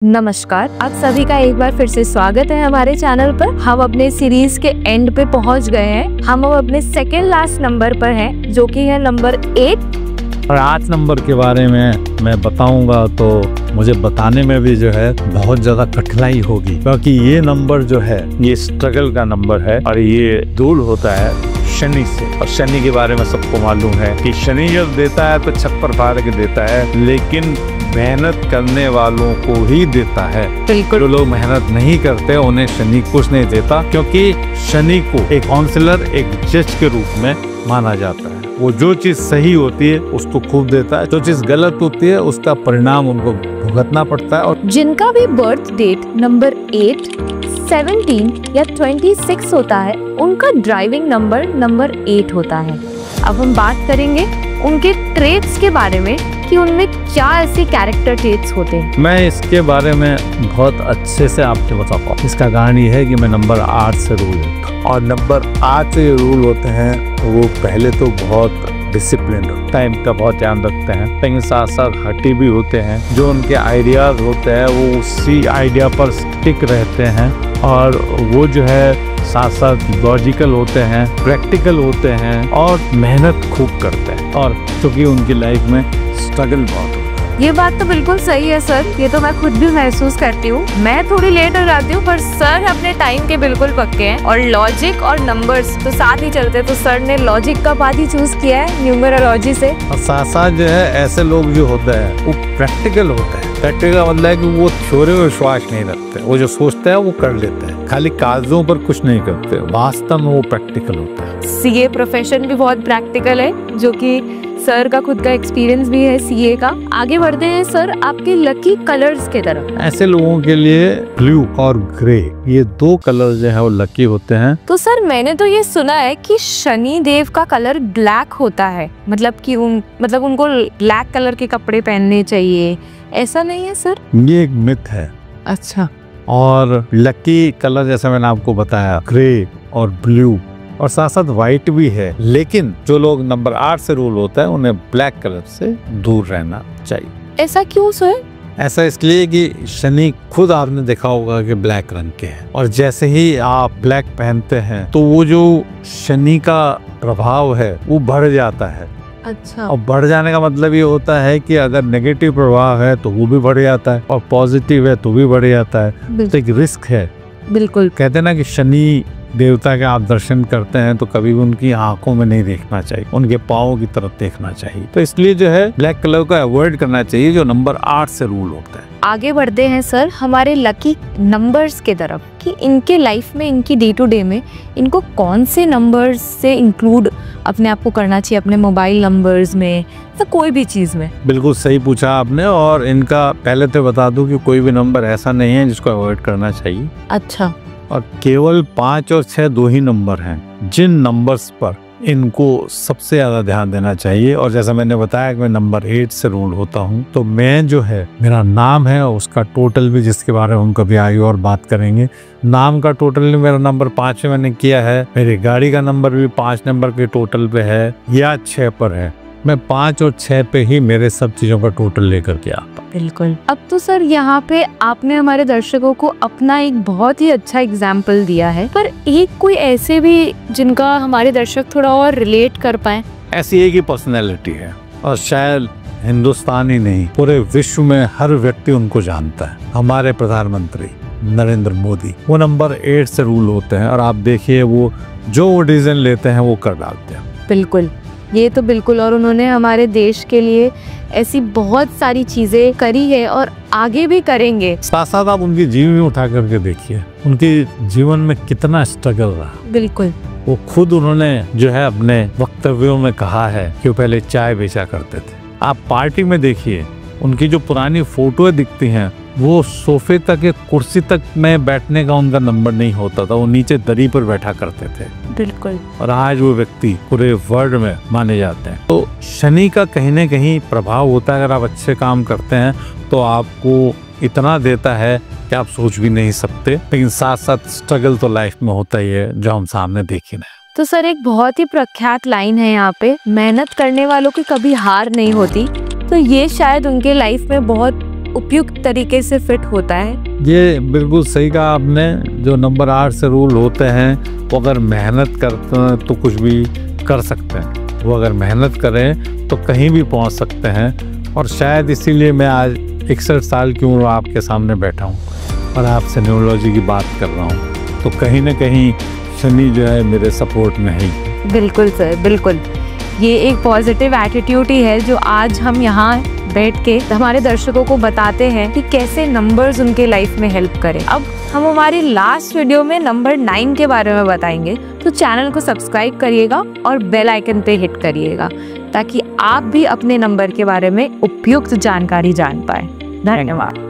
नमस्कार, आप सभी का एक बार फिर से स्वागत है हमारे चैनल पर। हम अपने सीरीज के एंड पे पहुंच गए हैं। हम अब अपने सेकेंड लास्ट नंबर पर हैं, जो कि है नंबर 8। और 8 नंबर के बारे में मैं बताऊंगा तो मुझे बताने में भी जो है बहुत ज्यादा कठिनाई होगी, क्योंकि ये नंबर जो है ये स्ट्रगल का नंबर है और ये दूर होता है शनि से। और शनि के बारे में सबको मालूम है कि शनि जब देता है तो छप्पर फाड़ के देता है, लेकिन मेहनत करने वालों को ही देता है। बिल्कुल। जो लोग मेहनत नहीं करते उन्हें शनि कुछ नहीं देता, क्योंकि शनि को एक काउंसलर, एक जज के रूप में माना जाता है। वो जो चीज सही होती है उसको खूब देता है, जो चीज गलत होती है उसका परिणाम उनको भुगतना पड़ता है। और जिनका भी बर्थ डेट नंबर 8, 17 या 26 होता है, उनका ड्राइविंग नंबर 8 होता है। अब हम बात करेंगे उनके ट्रेट्स के बारे में कि उनमें क्या ऐसे कैरेक्टर ट्रेट्स होते हैं। मैं इसके बारे में बहुत अच्छे से आपको बता पाऊँ। इसका कारण ये है कि मैं नंबर 8 से रूल होता हूँ, और नंबर 8 से रूल होते हैं वो पहले तो बहुत डिसिप्लिन, टाइम का बहुत ध्यान रखते हैं, लेकिन साथ साथ हटी भी होते हैं। जो उनके आइडियाज होते हैं वो उसी आइडिया पर स्टिक रहते हैं, और वो जो है साथ साथ लॉजिकल होते हैं, प्रैक्टिकल होते हैं और मेहनत खूब करते हैं। और क्योंकि उनकी लाइफ में स्ट्रगल बहुत होता है। ये बात तो बिल्कुल सही है सर, ये तो मैं खुद भी महसूस करती हूँ। मैं थोड़ी लेट हो जाती हूँ, पर सर अपने टाइम के बिल्कुल पक्के हैं। और लॉजिक और नंबर्स तो साथ ही चलते हैं, तो सर ने लॉजिक का पाथ ही चूज किया है न्यूमेरोलॉजी से। और साथ साथ जो है ऐसे लोग जो होते हैं वो प्रैक्टिकल होते हैं। प्रैक्टिकल मतलब है कि वो थ्योरी में विश्वास नहीं रखते, वो जो सोचते हैं वो कर लेते हैं, खाली कागजों पर कुछ नहीं करते, वास्तव में वो प्रैक्टिकल होता है। सीए प्रोफेशन भी बहुत प्रैक्टिकल है, जो कि सर का खुद का एक्सपीरियंस भी है सीए का। आगे बढ़ते हैं सर आपके लकी कलर्स के तरफ। ऐसे लोगों के लिए ब्लू और ग्रे, ये 2 कलर जो है वो लकी होते हैं। तो सर मैंने तो ये सुना है कि शनि देव का कलर ब्लैक होता है, मतलब कि उनको ब्लैक कलर के कपड़े पहनने चाहिए, ऐसा नहीं है सर? ये एक मिथ है। अच्छा। और लकी कलर जैसे मैंने आपको बताया ग्रे और ब्लू और साथ साथ व्हाइट भी है, लेकिन जो लोग नंबर 8 से रूल होता है उन्हें ब्लैक कलर से दूर रहना चाहिए। ऐसा क्यों सर? ऐसा इसलिए कि शनि खुद आपने देखा होगा कि ब्लैक रंग के हैं, और जैसे ही आप ब्लैक पहनते हैं तो वो जो शनि का प्रभाव है वो बढ़ जाता है। अच्छा। और बढ़ जाने का मतलब ये होता है कि अगर नेगेटिव प्रभाव है तो वो भी बढ़ जाता है, और पॉजिटिव है तो भी बढ़ जाता है। तो एक रिस्क है। बिल्कुल। कहते हैं ना कि शनि देवता के आप दर्शन करते हैं तो कभी भी उनकी आंखों में नहीं देखना चाहिए, उनके पाँव की तरफ देखना चाहिए। तो इसलिए जो है ब्लैक कलर को अवॉइड करना चाहिए, जो नंबर 8 से रूल होता है। आगे बढ़ते हैं सर हमारे लकी नंबर्स के तरफ, कि इनके लाइफ में, इनकी डे टू डे में इनको कौन से नंबर्स से इंक्लूड अपने आप को करना चाहिए, अपने मोबाइल नंबर्स में या कोई भी चीज में। बिल्कुल सही पूछा आपने, और इनका पहले तो बता दूं कि कोई भी नंबर ऐसा नहीं है जिसको अवॉइड करना चाहिए। अच्छा। और केवल 5 और 6 2 ही नंबर हैं जिन नंबर्स पर इनको सबसे ज्यादा ध्यान देना चाहिए। और जैसा मैंने बताया कि मैं नंबर 8 से रूल होता हूँ, तो मैं जो है मेरा नाम है उसका टोटल भी, जिसके बारे में हम कभी आगे और बात करेंगे, नाम का टोटल मेरा नंबर 5 में मैंने किया है। मेरी गाड़ी का नंबर भी 5 नंबर के टोटल पे है या 6 पर है। मैं 5 और 6 पे ही मेरे सब चीजों का टोटल लेकर के आता। बिल्कुल। अब तो सर यहाँ पे आपने हमारे दर्शकों को अपना एक बहुत ही अच्छा एग्जाम्पल दिया है, पर एक कोई ऐसे भी जिनका हमारे दर्शक थोड़ा और रिलेट कर पाए। ऐसी एक ही पर्सनैलिटी है, और शायद हिंदुस्तान ही नहीं पूरे विश्व में हर व्यक्ति उनको जानता है। हमारे प्रधानमंत्री नरेंद्र मोदी, वो नंबर 8 से रूल होते हैं, और आप देखिए वो जो डिसीजन लेते हैं वो कर डालते हैं। बिल्कुल, ये तो बिल्कुल। और उन्होंने हमारे देश के लिए ऐसी बहुत सारी चीजें करी है और आगे भी करेंगे। साथ साथ आप उनकी जीवन उठा करके देखिए, उनके जीवन में कितना स्ट्रगल रहा। बिल्कुल। वो खुद उन्होंने जो है अपने वक्तव्यों में कहा है कि वो पहले चाय बेचा करते थे। आप पार्टी में देखिए, उनकी जो पुरानी फोटोएं दिखती हैं, वो सोफे तक या कुर्सी तक में बैठने का उनका नंबर नहीं होता था, वो नीचे दरी पर बैठा करते थे। बिल्कुल। और आज वो व्यक्ति पूरे वर्ल्ड में माने जाते हैं। तो शनि का कहीं न कहीं प्रभाव होता है। अगर आप अच्छे काम करते हैं तो आपको इतना देता है कि आप सोच भी नहीं सकते, लेकिन साथ साथ स्ट्रगल तो लाइफ में होता ही है, जो हम सामने देख ही रहे हैं। तो सर एक बहुत ही प्रख्यात लाइन है यहाँ पे, मेहनत करने वालों की कभी हार नहीं होती। तो ये शायद उनके लाइफ में बहुत उपयुक्त तरीके से फिट होता है। ये बिल्कुल सही कहा आपने। जो नंबर 8 से रूल होते हैं वो अगर मेहनत करते हैं तो कुछ भी कर सकते हैं। वो अगर मेहनत करें तो कहीं भी पहुंच सकते हैं। और शायद इसीलिए मैं आज 61 साल की उम्र आपके सामने बैठा हूं और आपसे न्यूरोलॉजी की बात कर रहा हूं। तो कहीं ना कहीं शनि जो है मेरे सपोर्ट में है। बिल्कुल सर, बिल्कुल। ये एक पॉजिटिव एटीट्यूड ही है जो आज हम यहाँ बैठ के हमारे दर्शकों को बताते हैं कि कैसे नंबर्स उनके लाइफ में हेल्प करें। अब हम हमारी लास्ट वीडियो में नंबर 9 के बारे में बताएंगे, तो चैनल को सब्सक्राइब करिएगा और बेल आइकन पे हिट करिएगा ताकि आप भी अपने नंबर के बारे में उपयुक्त जानकारी जान पाए। धन्यवाद।